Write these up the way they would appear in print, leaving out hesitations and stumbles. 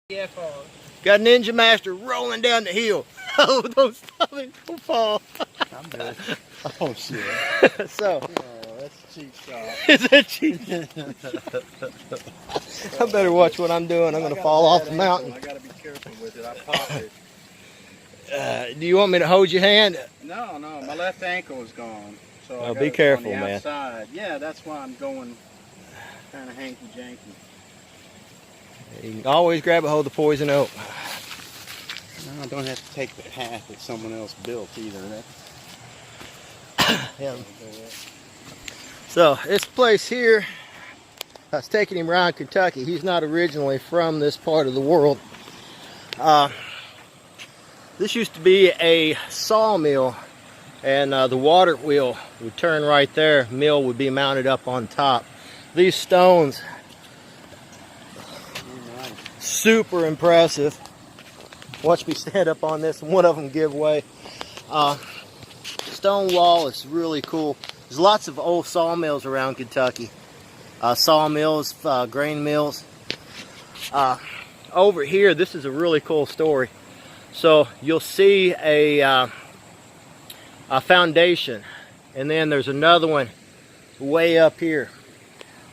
Got Ninja Master rolling down the hill. Oh, don't stop it. Don't fall. I'm good. Oh, shit. So. Oh, that's a cheap shot. Is that cheap? I better watch what I'm doing. I'm going to fall off the mountain. I got to be careful with it. I popped it. Do you want me to hold your hand? No, my left ankle is gone. So Oh, be careful, on the man. outside. Yeah, that's why I'm going kind of hanky-janky. You can always grab a hold of the poison oak. No, I don't have to take the path that someone else built either. Yeah. So this place here, I was taking him around Kentucky. He's not originally from this part of the world. This used to be a sawmill, and the water wheel would turn right there. Mill would be mounted up on top. These stones, super impressive. Watch me stand up on this and one of them give way. Stone wall is really cool. There's lots of old sawmills around Kentucky. Sawmills, grain mills. Over here, this is a really cool story. So you'll see a foundation, and then there's another one way up here.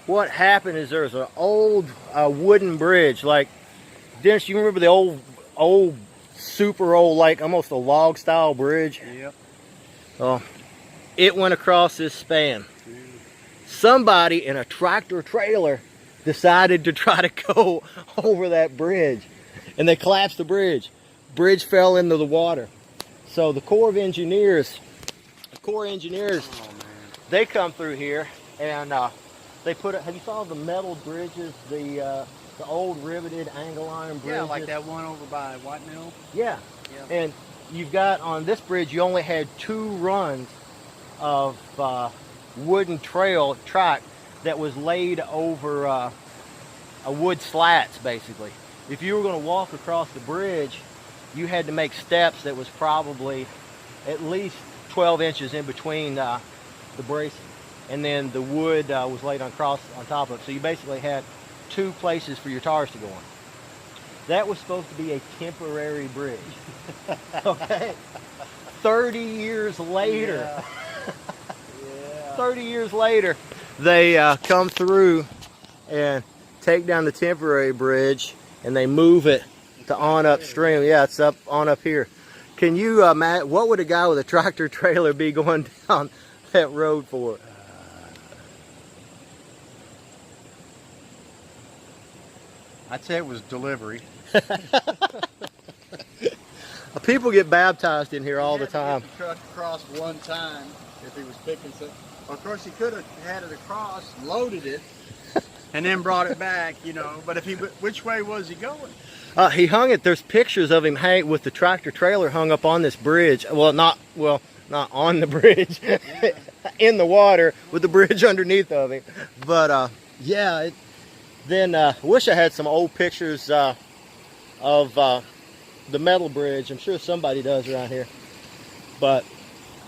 What happened is there's an old wooden bridge. Like, Dennis, you remember the old, super old, like almost a log style bridge? Yep. Well, it went across this span. Somebody in a tractor trailer decided to try to go over that bridge, and they collapsed the bridge. Bridge fell into the water. So the Corps Engineers, they come through here and they put it. Have you saw the metal bridges, the old riveted angle iron bridges? Yeah, like that one over by White Mill. Yeah. And you've got on this bridge, you only had 2 runs of wooden track that was laid over a wood slats, basically. If you were going to walk across the bridge, you had to make steps that was probably at least 12 inches in between the bracing, and then the wood was laid on top of it. So you basically had 2 places for your tires to go on. That was supposed to be a temporary bridge. Okay. 30 years later. Yeah. 30 years later, they come through and take down the temporary bridge, and they move it to on upstream. Yeah, it's up on up here. Can you Matt, what would a guy with a tractor trailer be going down that road for? I'd say it was delivery. People get baptized in here all the time. He had to get the truck across one time if he was picking something. Of course, he could have had it across, loaded it, and then brought it back, you know. But if which way was he going? He hung it. There's pictures of him hang with the tractor trailer hung up on this bridge. Well, not on the bridge, in the water with the bridge underneath of him. But yeah. Then I wish I had some old pictures of the metal bridge. I'm sure somebody does around here. But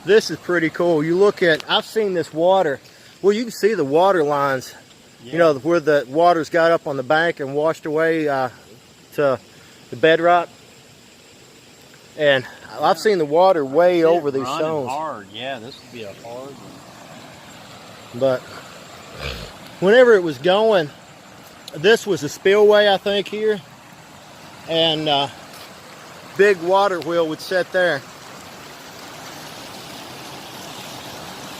this is pretty cool. You look at, I've seen this water. Well, you can see the water lines. Yeah. You know, where the water's got up on the bank and washed away to the bedrock. And I've seen the water way over these stones. Hard. Yeah, this would be a hard one. But whenever it was going, this was a spillway, I think, here, and big water wheel would sit there.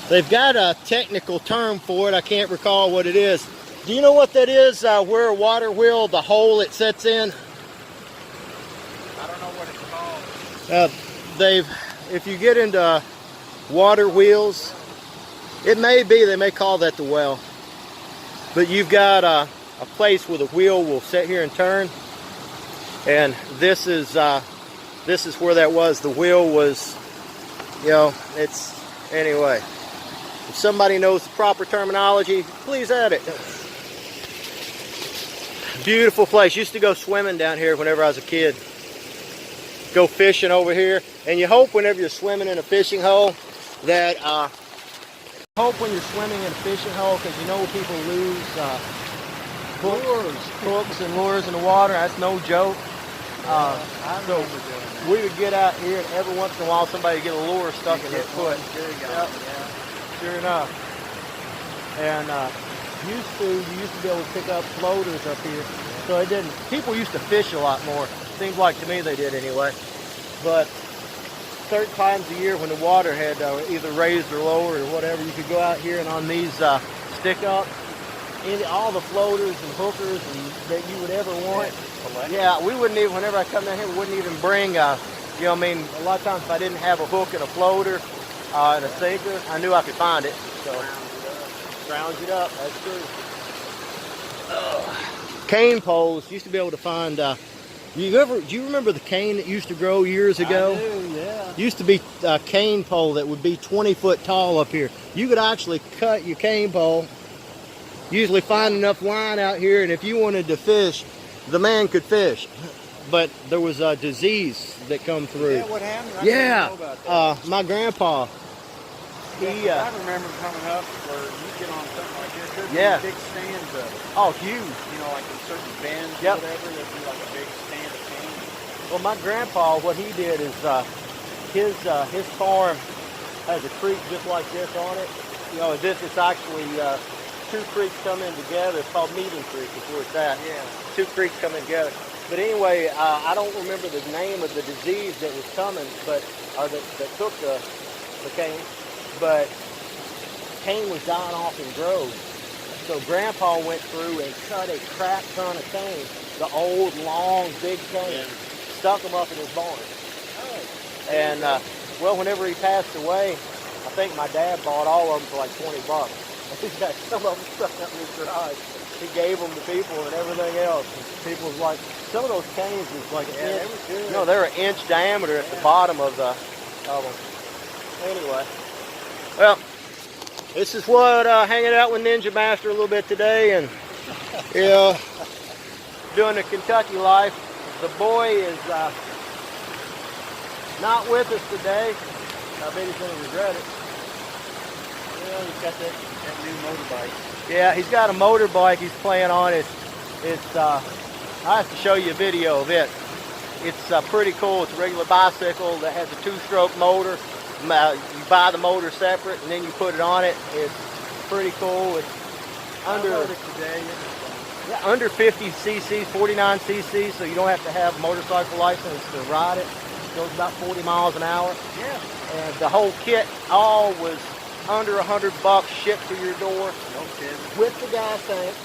They've got a technical term for it. I can't recall what it is. Do you know what that is? Where a water wheel, the hole it sits in? I don't know what it's called. If you get into water wheels, it may be, they may call that the well. But you've got a place where the wheel will sit here and turn, and this is where that was. The wheel was, you know, it's, anyway, if somebody knows the proper terminology, please add it. Beautiful place. Used to go swimming down here whenever I was a kid. Go fishing over here, and you hope whenever you're swimming in a fishing hole that when you're swimming in a fishing hole, because you know people lose hooks and lures in the water. That's no joke. I remember doing that. We would get out here, and every once in a while, somebody would get a lure stuck in their foot. Yep. Sure enough. And you used to be able to pick up floaters up here, so it didn't. People used to fish a lot more. Seems like to me they did anyway. But certain times of year when the water had either raised or lowered or whatever, you could go out here and on these stick up, all the floaters and hookers that you would ever want. Yeah, we wouldn't even. Whenever I come down here, we wouldn't even bring. You know, I mean, a lot of times if I didn't have a hook and a floater and a sinker, I knew I could find it. So rounds it up. That's true. Cane poles used to be able to find. Do you remember the cane that used to grow years ago? I do, yeah. Used to be a cane pole that would be 20 foot tall up here. You could actually cut your cane pole, usually find enough line out here, and if you wanted to fish, the man could fish. But there was a disease that come through. Yeah, what happened? I Yeah, didn't know about that. my grandpa, he, I remember coming up where you get on something like this. There'd Yeah. be big stands of it. oh, huge. You know, like in certain bends Yep. or whatever, there'd be like a big stand of cane. Well, my grandpa, what he did is his farm has a creek just like this on it. You know, it's actually two creeks coming together. It's called Meeting Creek, is where it's at. Yeah. Two creeks coming together. But anyway, I don't remember the name of the disease that was coming, but or that took the cane. But cane was dying off in groves. So Grandpa went through and cut a crap ton of cane, the old, long, big cane, stuck them up in his barn. Oh. And well, whenever he passed away, I think my dad bought all of them for like $20. He's got some of them stuck up in his garage. He gave them to people and everything else. And people was like, some of those canes was like an inch. They were good. No, they're an inch diameter at the bottom of them. Anyway, well, this is what hanging out with Ninja Master a little bit today, and yeah, doing the Kentucky life. The boy is not with us today. I bet he's gonna regret it. Well, he's got that new motorbike. Yeah, he's got a motorbike he's playing on. It's I have to show you a video of it. It's pretty cool. It's a regular bicycle that has a two-stroke motor. You buy the motor separate and then you put it on it. It's pretty cool. It's under under 50 cc, 49 cc, so you don't have to have a motorcycle license to ride it. It goes about 40 miles an hour. Yeah. And the whole kit all was under $100 shipped to your door. No kidding. With the gas tank,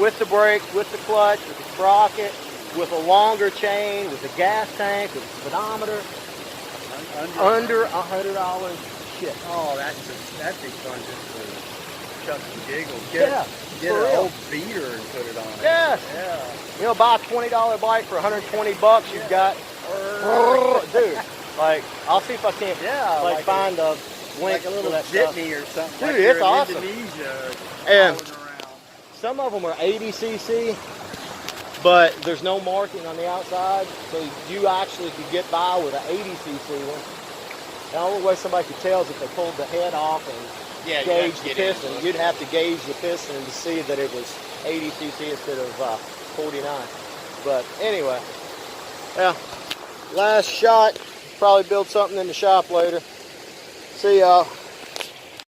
with the brakes, with the clutch, with the sprocket, with a longer chain, with the gas tank, with the speedometer. Under $100 shit. Oh, that'd be fun just for chucks and giggles. Yeah, Get for an real. old beater and put it on it. Yes. Yeah. You know, buy a $20 bike for $120. You've got, dude. Like, I'll see if I can't. Yeah, like find a link like a little to that stuff. jitney or something. Dude, like you're it's in awesome. Indonesia. And Rolling around. some of them are 80 cc, but there's no marking on the outside, so you actually could get by with an 80 cc one. The only way somebody could tell is if they pulled the head off and Yeah, gauge the piston. You'd have to gauge the piston to see that it was 80 cc instead of 49. But anyway, yeah, last shot. Probably build something in the shop later. See y'all.